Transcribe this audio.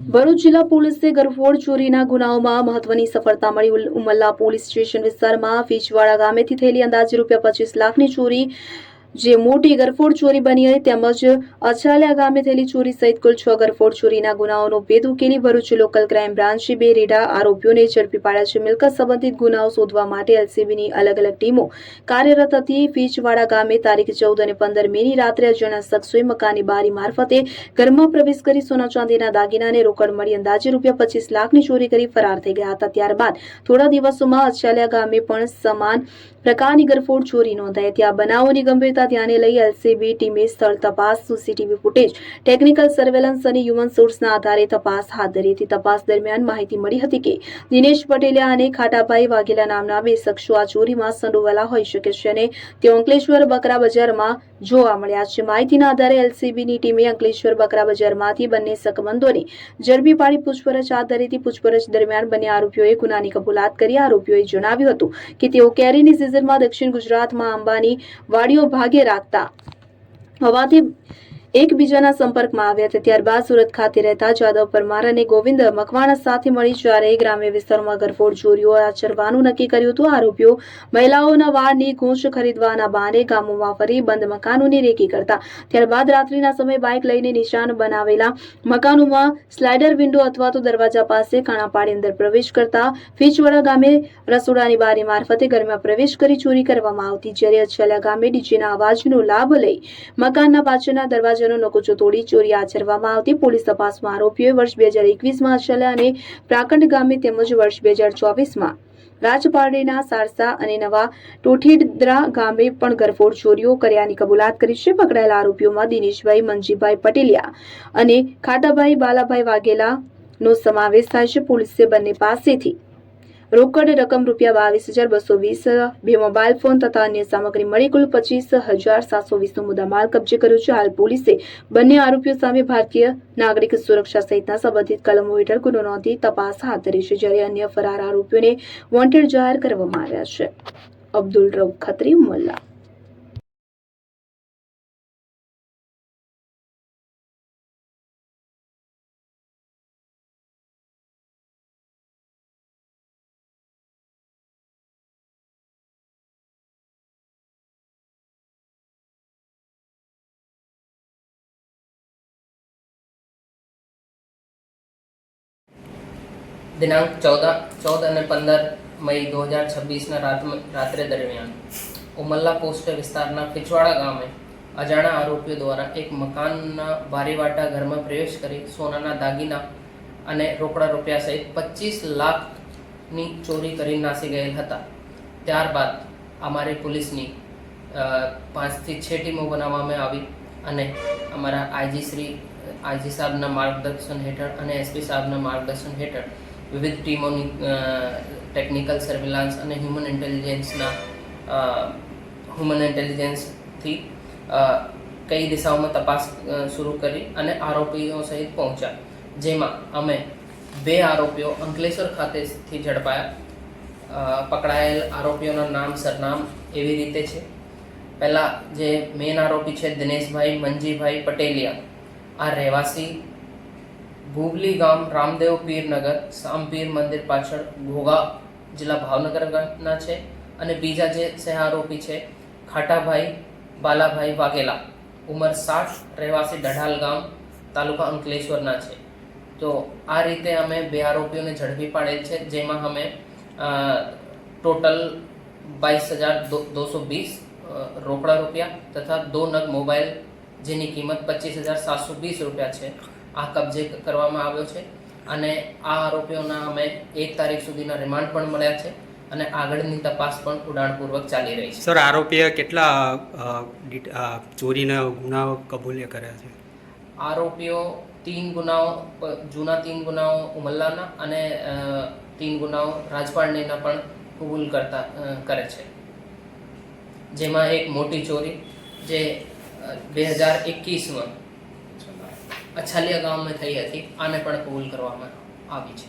ભરૂચ જિલ્લા પોલીસે ગરફોડ ચોરીના ગુનાઓમાં મહત્વની સફળતા મળી। ઉમલ્લા પોલીસ સ્ટેશન વિસ્તારમાં ફીચવાડા ગામેથી થયેલી અંદાજે ₹25 લાખની ચોરી જે મોટી ગરફોડ ચોરી બની હતી, તેમજ અછાલિયા ગામે થયેલી ચોરી સહિત કુલ 6 ગરફોડ ચોરીના ગુનાઓનો ભેદ ઉકેલી ભરૂચ લોકલ ક્રાઇમ બ્રાન્ચે 2 રેડા આરોપીઓને ઝડપી પાડ્યા છે। મિલકત સંબંધિત ગુનાઓ શોધવા માટે એલસીબીની અલગ અલગ ટીમો કાર્યરત હતી। ફીચવાડા ગામે તારીખ 14 અને 15 મેની રાત્રે અજાણ્યા શખ્સોએ મકાનની બારી મારફતે ઘરમાં પ્રવેશ કરી સોના ચાંદીના દાગીનાને રોકડ મળી અંદાજે ₹25 લાખની ચોરી કરી ફરાર થઈ ગયા હતા। ત્યારબાદ થોડા દિવસોમાં અછાલિયા ગામે પણ સમાન પ્રકારની ગરફોડ ચોરી નોંધાઈ હતી। આ બનાવોની ગંભીરતા ધ્યાને લઈ એલસીબી ટીમે સ્થળ તપાસ, સીસીટીવી ફૂટેજ, ટેકનિકલ સર્વેલન્સ અને હ્યુમન સોર્સના આધારે તપાસ હાથ ધરી હતી। તપાસ દરમિયાન માહિતી મળી હતી કે દિનેશ પટેલિયા અને ખાટાભાઈ વાઘેલા નામના 2 શખ્સો આ ચોરીમાં સંડોવાયેલા હોઈ શકે છે અને તેઓ અંકલેશ્વર બકરા બજારમાં જોવા મળ્યા છે। માહિતીના આધારે એલસીબીની ટીમે અંકલેશ્વર બકરા બજારમાંથી બંને શકમંદોને ઝડપી પાડી પૂછપરછ હાથ ધરી હતી। પૂછપરછ દરમિયાન બંને આરોપીઓએ ગુનાની કબૂલાત કરી। આરોપીઓએ જણાવ્યું હતું કે તેઓ કેરીની સિઝનમાં દક્ષિણ ગુજરાતમાં આંબાની વાડીઓ ભાગે રાખતા હોવાથી એકબીજાના સંપર્કમાં આવ્યા હતા। ત્યારબાદ સુરત ખાતે રહેતા જાદવ પરમાર અને ગોવિંદ મકવાણા સાથે મળી ચારેય ગ્રામ્ય વિસ્તારોમાં ગરફોડ ચોરીઓ આચરવાનું નક્કી કર્યું હતું। આરોપીઓ મહિલાઓના વાળની ગૂંચ ખરીદવાના બહાને ગામોમાં ફરી બંધ મકાનોની રેકી કરતા, ત્યારબાદ રાત્રિના સમયે બાઇક લઈને નિશાન બનાવેલા મકાનોમાં સ્લાઇડર વિન્ડો અથવા તો દરવાજા પાસે કાણા પાડી અંદર પ્રવેશ કરતા ફીચવાડા ગામે રસોડાની બારી મારફતે ઘરમાં પ્રવેશ કરી ચોરી કરવામાં આવતી। જ્યારે અછાલિયા ગામે ડીજેના અવાજનો લાભ લઈ મકાનના પાછળના દરવાજા નકોચો તોડી ચોરી આચરવામાં આવતી। પોલીસ તપાસમાં આરોપીઓએ વર્ષ 2021માં અછાલિયા અને પ્રાકંડ ગામે તેમજ વર્ષ 2024માં રાજપારડીના સારસા અને નવા ટોઠીદરા ગામે પણ ગરફોડ ચોરીઓ કર્યાની કબૂલાત કરી છે। પકડાયેલા આરોપીઓમાં દિનેશભાઈ મંજીભાઈ પટેલિયા અને ખાટાભાઈ બાલાભાઈ વાઘેલાનો સમાવેશ થાય છે। પોલીસે બંને પાસેથી રોકડ રકમ ₹22,220, 2 મોબાઈલ ફોન તથા અન્ય સામગ્રી મળી કુલ ₹25,720નો મુદ્દામાલ કબજે કર્યો છે। હાલ પોલીસે બંને આરોપીઓ સામે ભારતીય નાગરિક સુરક્ષા સહિતના સંબંધિત કલમો હેઠળ ગુનો નોંધી તપાસ હાથ ધરી છે, જ્યારે અન્ય ફરાર આરોપીઓને વોન્ટેડ જાહેર કરવામાં આવ્યા છે। અબ્દુલ રઉફ ખત્રી, ઉમલ્લા। दिनांक 14 અને 15 મઈ 2026ના રાત્રે દરમિયાન ઉમલ્લા પોસ્ટ વિસ્તારના ફીચવાડા ગામે અજાણ્યા આરોપીઓ દ્વારા એક મકાનના બારીવાટા ઘરમાં પ્રવેશ કરી સોનાના દાગીના અને રોકડા રૂપિયા સહિત 25 લાખની ચોરી કરી નાસી ગયેલ હતા। ત્યારબાદ અમારી પોલીસની 5 થી 6 ટીમો બનાવવામાં આવી અને અમારા આઈજી સાહેબના માર્ગદર્શન હેઠળ અને એસપી સાહેબના માર્ગદર્શન હેઠળ વિવિધ ટીમોની ટેકનિકલ સર્વેલન્સ અને હ્યુમન ઇન્ટેલિજન્સથી કઈ દિશાઓમાં તપાસ શરૂ કરી અને આરોપીઓ સહિત પહોંચ્યા, જેમાં અમે 2 આરોપીઓ અંકલેશ્વર ખાતેથી ઝડપાયા। પકડાયેલ આરોપીઓના નામ સરનામ એવી રીતે છે। પહેલા જે મેઇન આરોપી છે દિનેશભાઈ મંજીભાઈ પટેલિયા, આ રહેવાસી ભૂબલી ગામ રામદેવ પીરનગર સામપીર મંદિર પાછળ ઘોઘા જિલ્લા ભાવનગરના છે। અને બીજા જે સહ આરોપી છે ખાટાભાઈ બાલાભાઈ વાઘેલા, ઉંમર 60, રહેવાસી ડઢાલ ગામ તાલુકા અંકલેશ્વરના છે। તો આ રીતે અમે 2 આરોપીઓને ઝડપી પાડેલ છે, જેમાં અમે ટોટલ 22,220 રોકડા રૂપિયા તથા 2 નગ મોબાઈલ જેની કિંમત ₹25,720 છે આ કબજે કરવામાં આવ્યો છે। અને આ આરોપીઓના અમે 1 તારીખ સુધીના રિમાન્ડ પણ મળ્યા છે અને આગળની તપાસ પણ ઉડાણપૂર્વક ચાલી રહી છે। સર, આરોપીએ કેટલા ચોરીના ગુનાઓ કબૂલ્ય કર્યા છે? આરોપીઓ 3 ગુનાઓ, જૂના 3 ગુનાઓ ઉમલ્લાના અને 3 ગુનાઓ રાજપારડીના પણ કબૂલ કરે છે, જેમાં એક મોટી ચોરી જે 2021માં અછાલિયા ગામમાં થઈ હતી, આને પણ કબૂલ કરવામાં આવી છે।